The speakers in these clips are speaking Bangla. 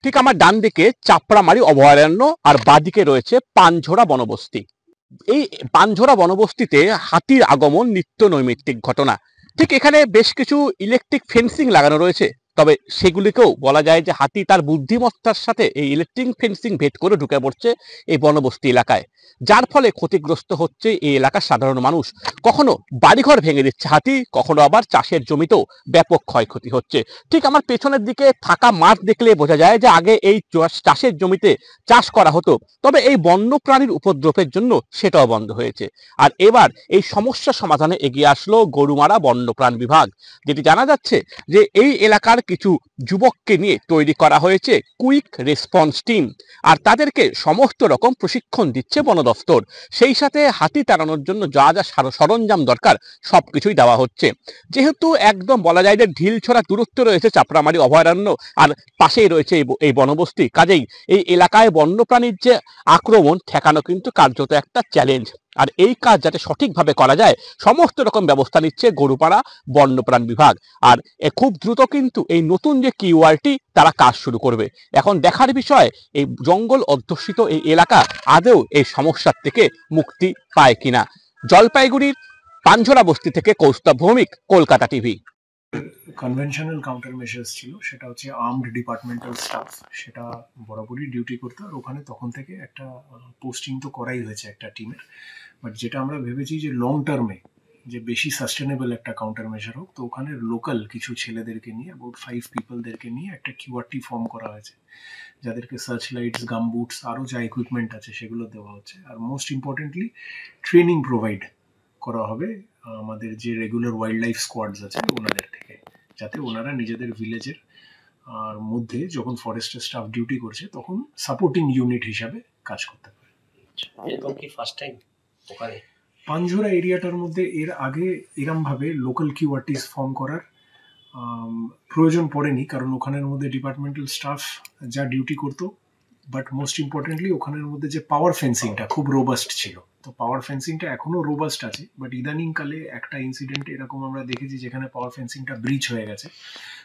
ঠিক আমার ডান দিকে চাপড়ামারি অভয়ারণ্য আর বাঁদিকে রয়েছে পানঝোড়া বনবস্তি। এই পানঝোড়া বনবস্তিতে হাতির আগমন নিত্য নৈমিত্তিক ঘটনা। ঠিক এখানে বেশ কিছু ইলেকট্রিক ফেন্সিং লাগানো রয়েছে, তবে সেগুলিকেও বলা যায় যে হাতি তার বুদ্ধিমত্তার সাথে এই ইলেকট্রিক ফেন্সিং ভেদ করে ঢুকে পড়ছে এই বনবস্তি এলাকায়, যার ফলে ক্ষতিগ্রস্ত হচ্ছে এই এলাকার সাধারণ মানুষ। কখনো বাড়িঘর ভেঙে দিচ্ছে হাতি, কখনো আবার চাষের জমিতেও ব্যাপক ক্ষয়ক্ষতি হচ্ছে। ঠিক আমার পেছনের দিকে ফাঁকা মাঠ দেখলে বোঝা যায় যে আগে এই চাষের জমিতে চাষ করা হতো, তবে এই বন্য প্রাণীর উপদ্রবের জন্য সেটাও বন্ধ হয়েছে। আর এবার এই সমস্যা সমাধানে এগিয়ে আসলো গরুমারা বন্যপ্রাণ বিভাগ। যেটি জানা যাচ্ছে যে এই এলাকার কিছু যুবককে নিয়ে তৈরি করা হয়েছে কুইক রেসপন্স টিম, আর তাদেরকে সমস্ত রকম প্রশিক্ষণ দিচ্ছে বন দফতর। সেই সাথে হাতি তাড়ানোর জন্য যা যা সরঞ্জাম দরকার সবকিছুই দেওয়া হচ্ছে। যেহেতু একদম বলা যায় যে ঢিলছোড়া দূরত্ব রয়েছে চাপড়ামারি অভয়ারণ্য আর পাশেই রয়েছে এই বনবস্তি, কাজেই এই এলাকায় বন্যপ্রাণীর যে আক্রমণ ঠেকানো কিন্তু কার্যত একটা চ্যালেঞ্জ। আর এই কাজ যাতে সঠিকভাবে করা যায় সমস্ত রকম ব্যবস্থা নিচ্ছে গরুপাড়া বন্যপ্রাণ বিভাগ। আর খুব দ্রুত কিন্তু এই নতুন যে কিউআরটি তারা কাজ শুরু করবে। এখন দেখার বিষয় এই জঙ্গল অধ্যুষিত এই এলাকা আদৌ এই সমস্যার থেকে মুক্তি পায় কিনা। জলপাইগুড়ির পানঝোড়া বস্তি থেকে Kaustav Bhowmik, Kolkata TV. Conventional counter measures ছিল, সেটা হচ্ছে আর্মড ডিপার্টমেন্টাল স্টাফ, সেটা বরাবরই ডিউটি করতো। আর ওখানে তখন থেকে একটা পোস্টিং তো করাই হয়েছে একটা টিমের। বাট যেটা আমরা ভেবেছি যে লং টার্মে যে বেশি সাস্টেনেবল একটা কাউন্টার মেজার হোক, তো ওখানে লোকাল কিছু ছেলেদেরকে নিয়ে, অ্যাবাউট 5 পিপলদেরকে নিয়ে একটা কিউআরটি ফর্ম করা হয়েছে, যাদেরকে সার্চ লাইটস, গাম বুটস, আরও যা ইকুইপমেন্ট আছে সেগুলো দেওয়া হচ্ছে। আর মোস্ট ইম্পর্টেন্টলি ট্রেনিং প্রোভাইড করা হবে আমাদের যে রেগুলার ওয়াইল্ড লাইফ স্কোয়াডস আছে ওনাদের থেকে, যাতে ওনারা নিজেদের ভিলেজের আর মধ্যে যখন ফরেস্টের স্টাফ ডিউটি করছে তখন সাপোর্টিং ইউনিট হিসাবে কাজ করতে পারে। এরকম কি ফার্স্ট টাইম ওখানে পানঝোড়া এরিয়াটার মধ্যে এর আগে এরমভাবে লোকাল কিউআরটিস ফর্ম করার প্রয়োজন পড়েনি, কারণ ওখানের মধ্যে ডিপার্টমেন্টাল স্টাফ যা ডিউটি করতো। বাট মোস্ট ইম্পর্টেন্টলি ওখানের মধ্যে যে পাওয়ার ফেন্সিংটা খুব রোবাস্ট ছিল, তো পাওয়ার ফেন্সিংটা এখনো রোবাস্ট আছে। বাট ইদানিংকালে একটা ইনসিডেন্ট এরকম আমরা দেখেছি যেখানে পাওয়ার ফেন্সিংটা ব্রিচ হয়ে গেছে।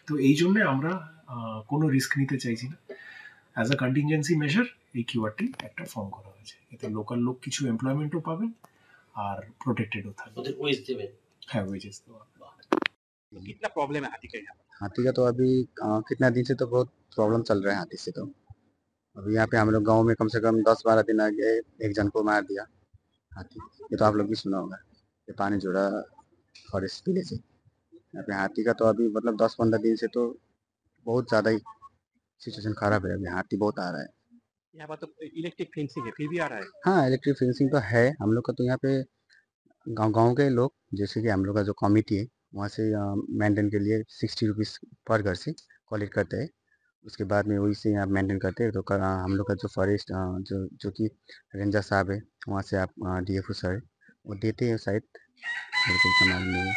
তো এই জন্য আমরা কোনো রিস্ক নিতে চাইছি না। অ্যাজ আ কন্টিনজেন্সি মেজার এই কিউআরটি একটা ফর্ম করা হয়েছে, এতে লোকাল লোক কিছু এমপ্লয়মেন্টও পাবেন আর प्रोटेक्टेडও থাকবে। ওদের ওয়েজ দেবেন? হ্যাঁ, ওয়েজেস দেওয়া। कितना प्रॉब्लम है हाथी का यहाँ? हाथी का तो अभी कितना दिन से तो बहुत प्रॉब्लम चल रहा है हाथी से। तो अभी यहाँ पे हम लोग गांव में कम से कम 10-12 दिन आगे एक जन को मार दिया हाथी। ये तो आप लोग भी सुना होगा, ये पानीझोड़ा फॉरेस्ट विलेज है। यहाँ पे हाथी का तो अभी मतलब 10-15 दिन से तो बहुत ज़्यादा ही सिचुएशन खराब है। अभी हाथी बहुत आ रहा है। यहाँ पर तो इलेक्ट्रिक फेंसिंग है, फिर भी आ रहा है। हाँ, इलेक्ट्रिक फेंसिंग तो है हम लोग का। तो यहाँ पे गांव के लोग, जैसे कि हम लोग का जो कमिटी है वहाँ से मेंटेन के लिए 60 रुपीज़ पर घर से कलेक्ट करते हैं। उसके बाद में वही से आप मेंटेन करते हैं। तो हम लोग का जो फॉरेस्ट जो कि रेंजर साहब है वहाँ से आप डीएफओ सर वो देते हैं शायद, मेरे को इतना मालूम नहीं है।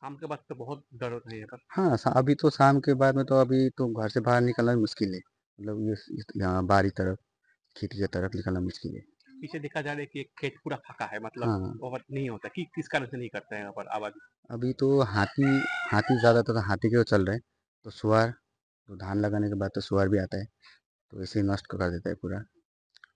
शाम के बाद तो बहुत डर होता है यहाँ पर। हाँ, अभी तो शाम के बाद में तो अभी तो घर से बाहर निकलना मुश्किल है। मतलब ये यहाँ बाहरी तरफ, खेती की तरफ निकलना मुश्किल है। पीछे देखा जा रहा है कि एक खेत पूरा फाका है, मतलब हाँ, ओवर नहीं होता कि किस कारण से नहीं करते हैं यहाँ पर आबादी? अभी तो हाथी हाथी ज़्यादातर तो हाथी के चल रहे हैं। तो सुअर, तो धान लगाने के बाद तो सुअर भी आता है, तो इसे नष्ट कर देता है पूरा।